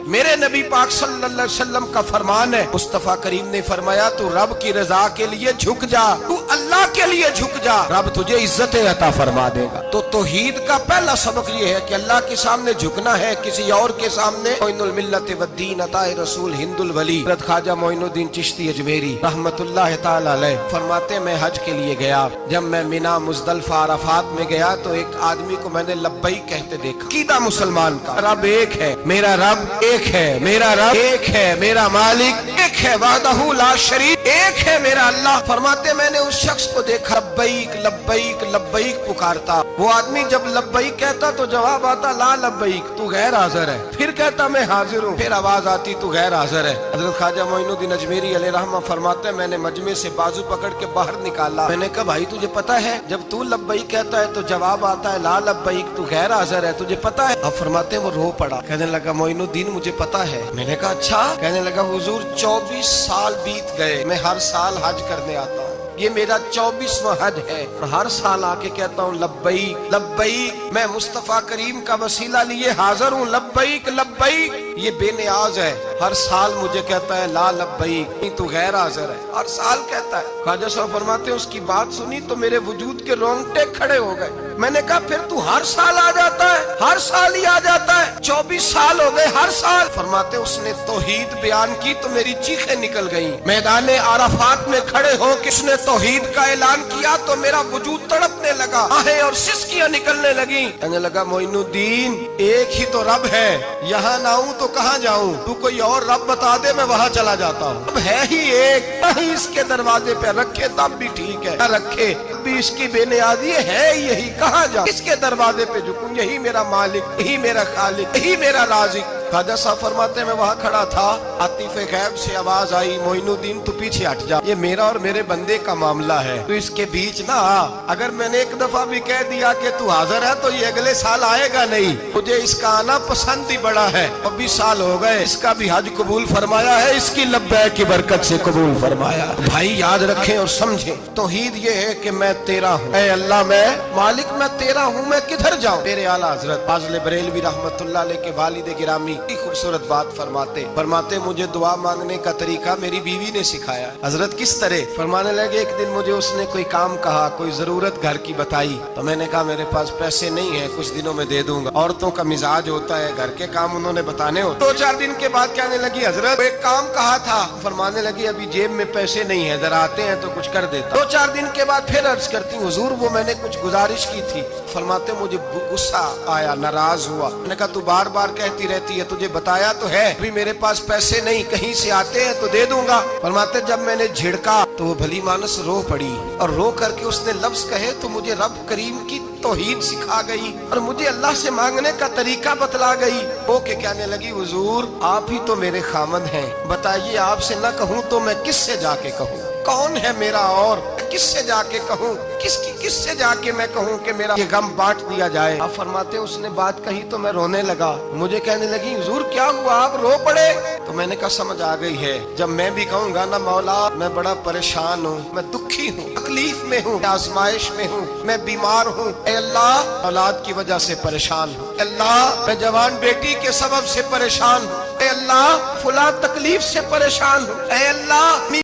میرے نبی پاک صلی اللہ علیہ وسلم کا فرمان ہے، مصطفیٰ کریم نے فرمایا تو رب کی رضا کے لیے جھک جا، تو اللہ کے لیے جھک جا، رب تجھے عزت عطا فرما دے گا۔ تو توحید کا پہلا سبق یہ ہے کہ اللہ کے سامنے جھکنا ہے، کسی اور کے سامنے۔ معین الملت والدین عطا رسول ہند الولی حضرت خواجہ معین الدین چشتی اجمیری رحمت اللہ تعالی علیہ فرماتے میں حج کے لیے گیا، جب میں مینا مزدلفہ عرفات میں گیا تو ایک آدمی کو میں نے لبیک کہتے دیکھا۔ عقیدہ مسلمان کا رب ایک ہے، میرا رب ایک ہے، میرا رب ایک ہے، میرا مالک ایک ہے، وحدہ لا شریک ایک ہے میرا اللہ۔ فرماتے میں نے اس شخص کو دیکھا لبیک لبیک لبیک پکارتا، وہ آدمی جب لبیک کہتا تو جواب آتا لا لبیک، تو غیر حاضر ہے، پھر کہتا میں حاضر ہوں، پھر آواز آتی تو غیر حاضر ہے۔ حضرت خواجہ معین الدین اجمیری علیہ رحمہ فرماتے میں نے مجمع سے بازو پکڑ کے باہر نکالا، میں نے کہا بھائی تجھے پتا ہے جب تو لبیک کہتا ہے تو جواب آتا ہے لا لبیک، تو غیر حاضر ہے، تجھے پتا ہے؟ اب فرماتے وہ رو پڑا، کہنے لگا معین الدین مجھے پتا ہے۔ میں نے کہا اچھا؟ کہنے لگا حضور 24 سال بیت گئے، میں ہر سال حج کرنے آتا ہوں، یہ میرا 24واں حج ہے، اور ہر سال آ کے کہتا ہوں لبیک لبیک، میں مصطفیٰ کریم کا وسیلہ لیے حاضر ہوں، لبیک لبیک۔ یہ بے نیاز ہے، ہر سال مجھے کہتا ہے لا لبیک، تو غیر حاضر ہے، ہر سال کہتا ہے۔ خواجہ صاحب فرماتے ہیں اس کی بات سنی تو میرے وجود کے رونگٹے کھڑے ہو گئے۔ میں نے کہا پھر تو ہر سال آ جاتا ہے، ہر سال ہی آ جاتا ہے، 24 سال ہو گئے ہر سال۔ فرماتے اس نے توحید بیان کی تو میری چیخیں نکل گئیں، میدان عرفات میں کھڑے ہو کس نے توحید کا اعلان کیا تو میرا وجود تڑپنے لگا، آہیں اور سسکیاں نکلنے لگیں۔ کہنے لگا معین الدین ایک ہی تو رب ہے، یہاں نہ ہوں تو کہاں جاؤں، تو کوئی اور رب بتا دے میں وہاں چلا جاتا ہوں، اب ہے ہی ایک، کہیں اس کے دروازے پہ رکھے تب بھی ٹھیک ہے، نہ رکھے بھی اس کی بے نیازی ہے یہی، کہاں جاؤں، اس کے دروازے پہ جھکوں، یہی میرا مالک، یہی میرا خالق، یہی میرا رازق۔ خواجہ صاحب فرماتے میں وہاں کھڑا تھا، عاطف غیب سے آواز آئی معین الدین تو پیچھے ہٹ جا، یہ میرا اور میرے بندے کا معاملہ ہے، تو اس کے بیچ نہ آ، اگر میں نے ایک دفعہ بھی کہہ دیا کہ تو حاضر ہے تو یہ اگلے سال آئے گا نہیں، مجھے اس کا آنا پسند ہی بڑا ہے، 24 سال ہو گئے، اس کا بھی حج قبول فرمایا ہے، اس کی لبیک کی برکت سے قبول فرمایا۔ بھائی یاد رکھیں اور سمجھیں، توحید یہ ہے کہ میں تیرا ہوں، اے اللہ میں مالک میں تیرا ہوں، میں کدھر جاؤں؟ میرے اعلیٰ حضرت فاضل بریلوی رحمت اللہ علیہ کے والد گرامی خوبصورت بات فرماتے مجھے دعا مانگنے کا طریقہ میری بیوی نے سکھایا۔ حضرت کس طرح؟ فرمانے لگے ایک دن مجھے اس نے کوئی کام کہا، کوئی ضرورت گھر کی بتائی، تو میں نے کہا میرے پاس پیسے نہیں ہیں، کچھ دنوں میں دے دوں گا، عورتوں کا مزاج ہوتا ہے گھر کے کام انہوں نے بتانے ہوتے۔ 2-4 دن کے بعد کہنے لگی حضرت ایک کام کہا تھا، فرمانے لگی ابھی جیب میں پیسے نہیں ہیں، ذرا آتے ہیں تو کچھ کر دیتا۔ 2-4 دن کے بعد پھر عرض کرتی حضور وہ میں نے کچھ گزارش کی تھی، فرماتے مجھے غصہ آیا، ناراض ہوا، میں نے کہا تو بار بار کہتی رہتی ہے، تجھے بتایا تو ہے ابھی میرے پاس پیسے نہیں، کہیں سے آتے ہیں تو دے دوں گا۔ فرماتے جب میں نے جھڑکا تو وہ بھلی مانس رو پڑی، اور رو کر کے اس نے لفظ کہے تو مجھے رب کریم کی توحید سکھا گئی اور مجھے اللہ سے مانگنے کا طریقہ بتلا گئی۔ وہ کہ کہنے لگی حضور آپ ہی تو میرے خامد ہیں، بتائیے آپ سے نہ کہوں تو میں کس سے جا کے کہوں؟ کون ہے میرا اور کس سے جا کے کہوں؟ کس سے جا کے میں کہوں کہ میرا یہ غم بانٹ دیا جائے؟ آپ فرماتے اس نے بات کہی تو میں رونے لگا، مجھے کہنے لگی حضور کیا ہوا آپ رو پڑے؟ تو میں نے کہا سمجھ آ گئی ہے، جب میں بھی کہوں گا نا مولا میں بڑا پریشان ہوں، میں دکھی ہوں، تکلیف میں ہوں، آزمائش میں ہوں، میں بیمار ہوں، اے اللہ اولاد کی وجہ سے پریشان ہوں، اے اللہ میں جوان بیٹی کے سبب سے پریشان ہوں، اے اللہ فلاں تکلیف سے پریشان ہوں، اے اللہ